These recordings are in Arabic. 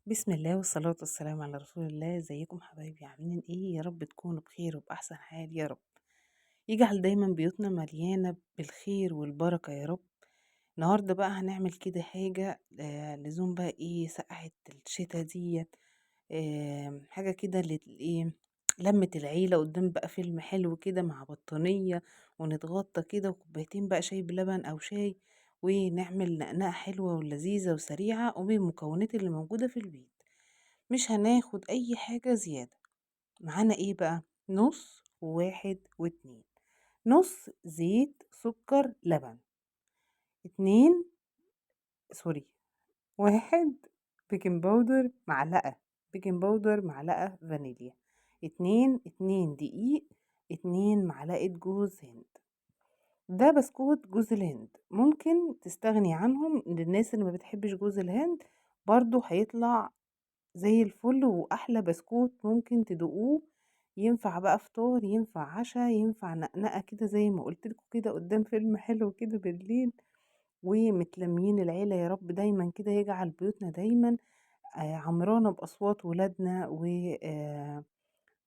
بسم الله والصلاة والسلام على رسول الله. ازيكم حبايبي؟ عاملين ايه؟ يا رب تكونوا بخير وبأحسن حال يا رب. يجعل دايما بيوتنا مليانة بالخير والبركة يا رب. النهاردة بقى هنعمل كده حاجة لزوم بقى ايه سقعة الشتا ديت. حاجة كده ايه، لمة العيلة قدام بقى فيلم حلو كده مع بطانية، ونتغطى كده وكوبايتين بقى شاي بلبن أو شاي، ونعمل نقنقة حلوة ولذيذة وسريعة وبالمكونات اللي موجودة في البيت. مش هناخد أي حاجة زيادة. معانا ايه بقى؟ نص وواحد واتنين. نص زيت سكر لبن. اتنين، سوري، واحد بيكنج باودر معلقة، بيكنج باودر معلقة فانيليا. اتنين دقيق. 2 معلقة جوز هند. ده بسكوت جوز الهند، ممكن تستغني عنهم للناس اللي ما بتحبش جوز الهند، برضو هيطلع زي الفل وأحلى بسكوت ممكن تدوقوه. ينفع بقى فطار، ينفع عشاء، ينفع نقنقة كده زي ما قلت لكم كده قدام فيلم حلو كده بالليل، ومتلمين العيلة. يا رب دايما كده يجعل بيوتنا دايما عمرانة بأصوات ولادنا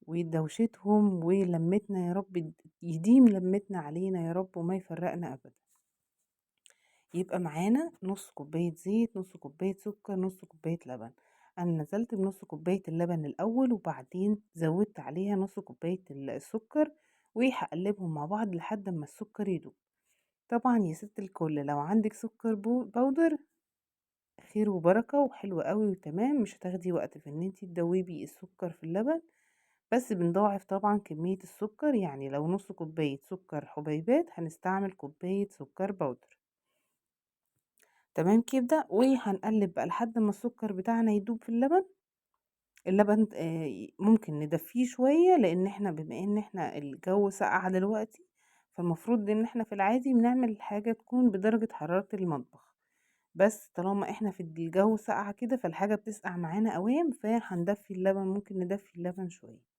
ودوشتهم ولمتنا. يا رب يديم لمتنا علينا يا رب وما يفرقنا أبدا. يبقى معانا نص كوباية زيت، نص كوباية سكر، نص كوباية لبن. أنا نزلت بنص كوباية اللبن الأول، وبعدين زودت عليها نص كوباية السكر، وهقلبهم مع بعض لحد ما السكر يدوب. طبعا يا ست الكل، لو عندك سكر باودر خير وبركة وحلو قوي وتمام، مش هتاخدي وقت في ان انتي تدوبي السكر في اللبن. بس بنضاعف طبعا كمية السكر، يعني لو نص كوباية سكر حبيبات هنستعمل كوباية سكر باودر. تمام كده، وهنقلب بقى لحد ما السكر بتاعنا يدوب في اللبن. اللبن ممكن ندفيه شوية، لان احنا بما ان احنا الجو ساقع دلوقتي، فالمفروض ان احنا في العادي بنعمل حاجة تكون بدرجة حرارة المطبخ. بس طالما احنا في الجو ساقعة كده فالحاجة بتسقع معانا قوام، فهندفي اللبن، ممكن ندفي اللبن شوية.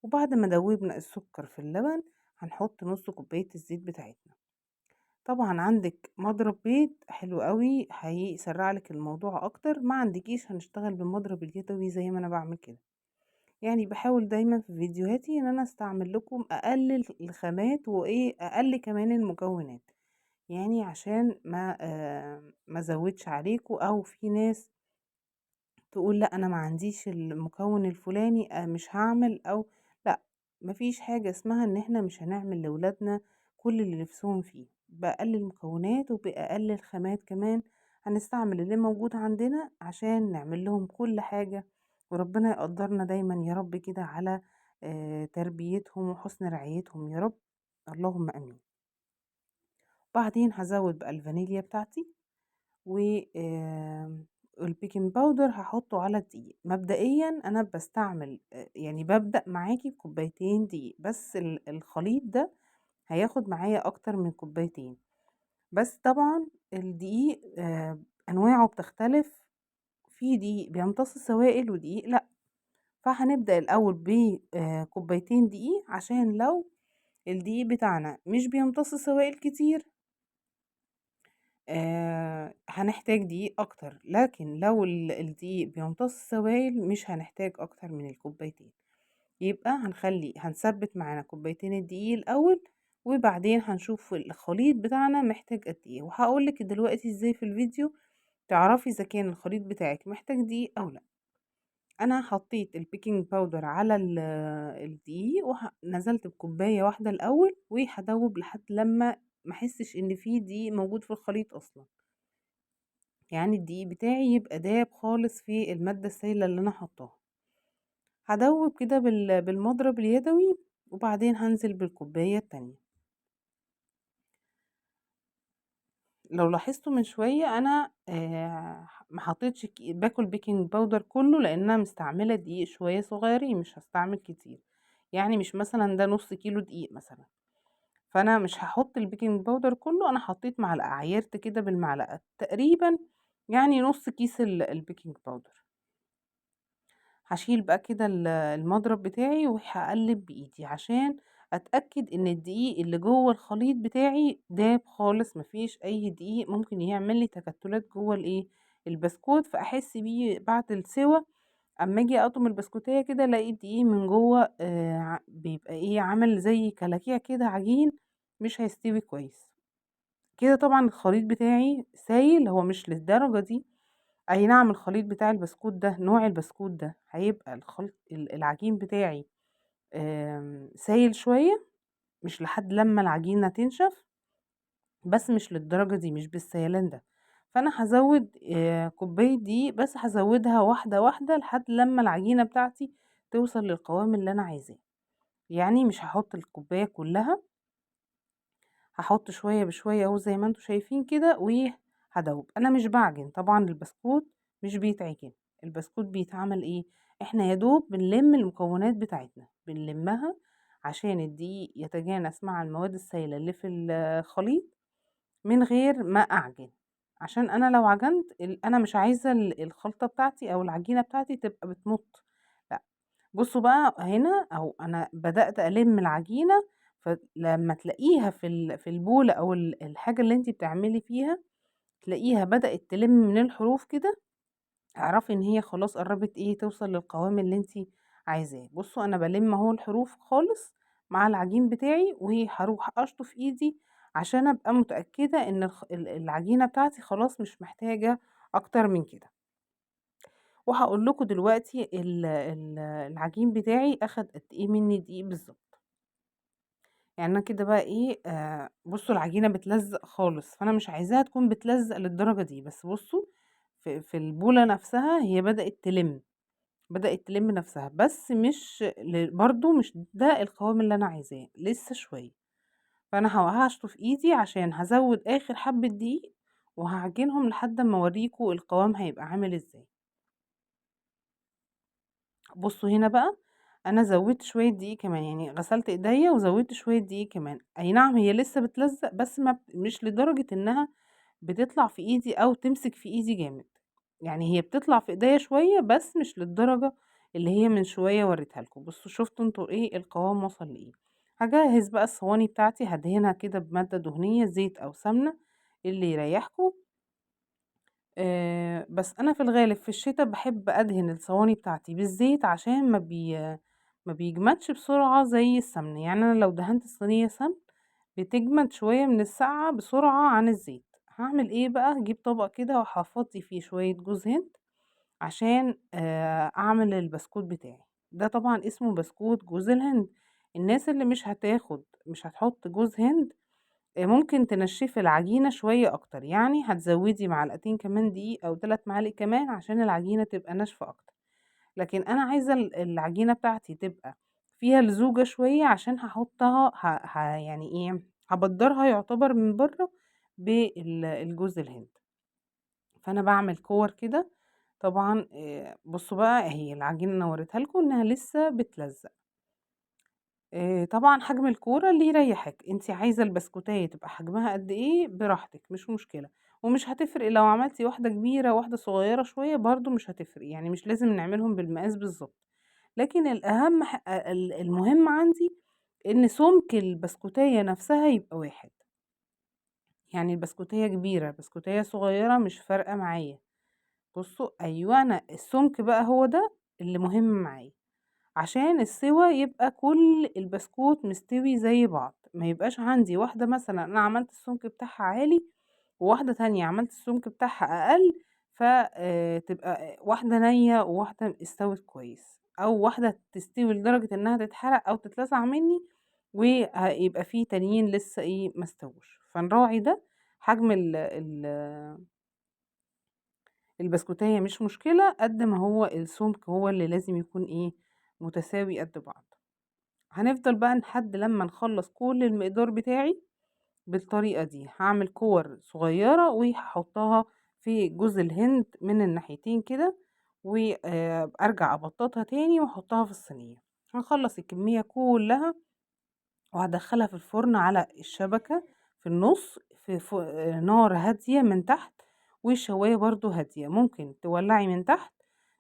وبعد ما دوبنا السكر في اللبن هنحط نص كوباية الزيت بتاعتنا. طبعا عندك مضرب بيض حلو قوي هيسرع لك الموضوع اكتر، ما عندكيش هنشتغل بالمضرب اليدوي زي ما انا بعمل كده. يعني بحاول دايما في فيديوهاتي ان انا استعمل لكم اقلل الخامات وايه اقل كمان المكونات، يعني عشان ما زودش عليكم، او في ناس تقول لأ أنا ما عنديش المكون الفلاني مش هاعمل، أو لأ، ما فيش حاجة اسمها إن إحنا مش هنعمل لولادنا كل اللي نفسهم فيه، بأقل المكونات وبأقل الخامات كمان. هنستعمل اللي موجود عندنا عشان نعمل لهم كل حاجة، وربنا يقدرنا دايما يا رب كده على تربيتهم وحسن رعايتهم يا رب. اللهم آمين. بعدين هازود بقى الفانيليا بتاعتي، و البيكنج باودر هاحطه على الدقيق. مبدئيًا أنا باستعمل يعني بابدأ معاكِ بكوبايتين دقيق، بس الخليط ده هياخد معايا أكتر من كوبايتين. بس طبعًا الدقيق أنواعه بتختلف، في دقيق بيمتص السوائل ودقيق لأ. فهنبدأ الأول ب كوبايتين دقيق، عشان لو الدقيق بتاعنا مش بيمتص سوائل كتير هنحتاج دقيق أكتر، لكن لو الدقيق بيمتص سوائل مش هنحتاج أكتر من الكوبايتين. يبقى هنثبت معانا كوبايتين الدقيق الأول، وبعدين هنشوف الخليط بتاعنا محتاج قد ايه، وهقولك دلوقتي ازاي في الفيديو تعرفي إذا كان الخليط بتاعك محتاج دقيق أو لأ. أنا حطيت البيكنج باودر على الدقيق، نزلت بكوباية واحدة الأول، وهدوب لحد لما محسش إن فيه دقيق موجود في الخليط أصلا، يعني الدقيق بتاعي يبقى داب خالص في المادة السائلة اللي أنا حطاها. هدوب كده بالمضرب اليدوي، وبعدين هنزل بالكوباية التانية. لو لاحظتوا من شوية أنا ما حطيتش باكل بيكنج باودر كله، لأن أنا مستعملة دقيق شوية صغيرين، مش هستعمل كتير. يعني مش مثلا ده نص كيلو دقيق مثلا، فأنا مش هحط البيكنج باودر كله. أنا حطيت معلقة، عايرت كده بالمعلقة تقريبا، يعني نص كيس البيكنج باودر. هاشيل بقى كده المضرب بتاعي وهاقلب بإيدي، عشان أتأكد إن الدقيق اللي جوه الخليط بتاعي داب خالص، ما فيش أي دقيق ممكن يعمل لي تكتلات جوه البسكوت، فاحس بيه بعد السوا. اما اجي اقطم البسكوتيه كده الاقي الدقيق من جوه بيبقى ايه، عامل زي كلاكيع كده، عجين، مش هيستوي كويس كده. طبعا الخليط بتاعي سايل، هو مش للدرجه دي. اي نعم الخليط بتاع البسكوت ده، نوع البسكوت ده هيبقى الخلط العجين بتاعي سايل شويه، مش لحد لما العجينه تنشف، بس مش للدرجة دي، مش بالسيلان ده. فانا هزود كوباية دقيق، بس هزودها واحدة واحدة لحد لما العجينة بتاعتي توصل للقوام اللي انا عايزاه. يعني مش هحط الكوباية كلها، هحط شوية بشوية اهو زي ما انتوا شايفين كده، وهدوب. انا مش بعجن طبعا، البسكوت مش بيتعجن. البسكوت بيتعمل ايه، احنا يا دوب بنلم المكونات بتاعتنا، بنلمها عشان الدقيق يتجانس مع المواد السائلة اللي في الخليط من غير ما أعجن. عشان أنا لو عجنت أنا مش عايزة الخلطة بتاعتي أو العجينة بتاعتي تبقى بتمط، لأ. بصوا بقى هنا، أو أنا بدأت ألم العجينة، فلما تلاقيها في البولة أو الحاجة اللي انتي بتعملي فيها، تلاقيها بدأت تلم من الحروف كده، اعرفي ان هي خلاص قربت ايه توصل للقوام اللي انتي عايزاه. بصوا انا بلم اهو الحروف خالص مع العجين بتاعي، وهروح اشطف ايدي عشان ابقى متأكدة ان العجينة بتاعتي خلاص مش محتاجة اكتر من كده. وهقول لكم دلوقتي العجين بتاعي اخد قد ايه مني دقيق بالظبط. يعني انا كده بقى ايه، بصوا العجينة بتلزق خالص، فانا مش عايزاها تكون بتلزق للدرجة دي. بس بصوا في البولة نفسها هي بدأت تلم نفسها، بس مش برضو مش ده القوام اللي انا عايزاه، لسه شوية. فانا هشطف ايدي عشان هزود اخر حبة دقيق، وهعجنهم لحد ما اوريكم القوام هيبقى عامل ازاي. بصوا هنا بقى، انا زودت شوية دقيق كمان، يعني غسلت ايديا وزودت شوية دقيق كمان. اي نعم هي لسه بتلزق، بس ما مش لدرجة انها بتطلع في ايدي او تمسك في ايدي جامد. يعني هي بتطلع في ايديا شوية، بس مش للدرجة اللي هي من شوية وريتها لكم. بصوا شفتوا انتوا ايه القوام وصل لايه. هجهز بقى الصواني بتاعتي، هدهنها كده بمادة دهنية، زيت او سمنة اللي يريحكم. بس انا في الغالب في الشتاء بحب ادهن الصواني بتاعتي بالزيت، عشان ما بيجمدش بسرعة زي السمنة. يعني انا لو دهنت الصينية سمن بتجمد شوية من السقعة بسرعة عن الزيت. هعمل ايه بقى، هجيب طبق كده وهفضي فيه شوية جوز هند عشان اعمل البسكوت بتاعي. ده طبعا اسمه بسكوت جوز الهند. الناس اللي مش هتحط جوز هند، ممكن تنشفي العجينة شوية اكتر، يعني هتزودي معلقتين كمان دقيق او 3 معالق كمان عشان العجينة تبقى ناشفة اكتر. لكن انا عايزة العجينة بتاعتي تبقى فيها لزوجة شوية، عشان هحطها يعني ايه، هبدرها يعتبر من بره بالجوز الهند. فانا بعمل كور كده. طبعا بصوا بقى، هي العجينة انا وريتها لكم انها لسه بتلزق. طبعا حجم الكورة اللي يريحك، انتي عايزة البسكوتية تبقى حجمها قد ايه براحتك، مش مشكلة. ومش هتفرق لو عملتي واحدة كبيرة واحدة صغيرة شوية، برضو مش هتفرق، يعني مش لازم نعملهم بالمقاس بالظبط. لكن الأهم المهم عندي إن سمك البسكوتية نفسها يبقى واحد. يعني البسكوتية كبيرة بسكوتية صغيرة مش فارقة معايا. بصوا أيوة، أنا السمك بقى هو ده اللي مهم معايا، عشان السوا يبقى كل البسكوت مستوي زي بعض. ما يبقاش عندي واحدة مثلا أنا عملت السمك بتاعها عالي، وواحدة تانية عملت السمك بتاعها أقل، فتبقى واحدة نية وواحدة استوت كويس، أو واحدة تستوي لدرجة إنها تتحرق أو تتلسع مني، ويبقى فيه تانيين لسه ايه مستوش. فنراعي ده. حجم البسكوتية مش مشكلة، قد ما هو السمك هو اللي لازم يكون ايه متساوي قد بعض. هنفضل بقى لحد لما نخلص كل المقدار بتاعي بالطريقة دي. هعمل كور صغيرة وهحطها في جوز الهند من الناحيتين كده، وارجع ابططها تاني واحطها في الصينية. هنخلص الكمية كلها وهدخلها في الفرن على الشبكة في النص، في نار هادية من تحت، والشواية برضو هادية. ممكن تولعي من تحت،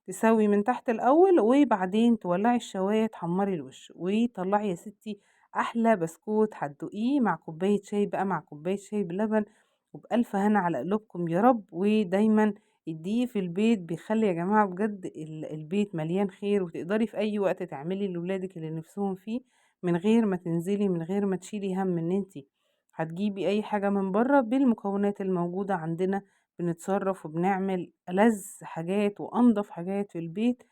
تسوي من تحت الأول، وبعدين تولعي الشواية تحمري الوش، وطلعي يا ستي أحلى بسكوت هتدوقيه مع كوباية شاي بقى، مع كوباية شاي بلبن، وبألف هنا على قلوبكم يا رب. ودايما الدقيق في البيت بيخلي يا جماعة بجد البيت مليان خير، وتقدري في أي وقت تعملي لولادك اللي نفسهم فيه من غير ما تنزلي، من غير ما تشيلي هم إن انتي هتجيبي أي حاجة من بره. بالمكونات الموجودة عندنا بنتصرف وبنعمل ألذ حاجات وأنضف حاجات في البيت.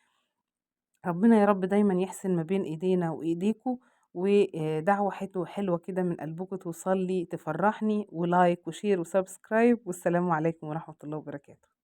ربنا يا رب دايما يحسن ما بين ايدينا وايديكوا، ودعوة حلوة كده من قلبكم توصل لي تفرحني، ولايك وشير وسبسكرايب، والسلام عليكم ورحمة الله وبركاته.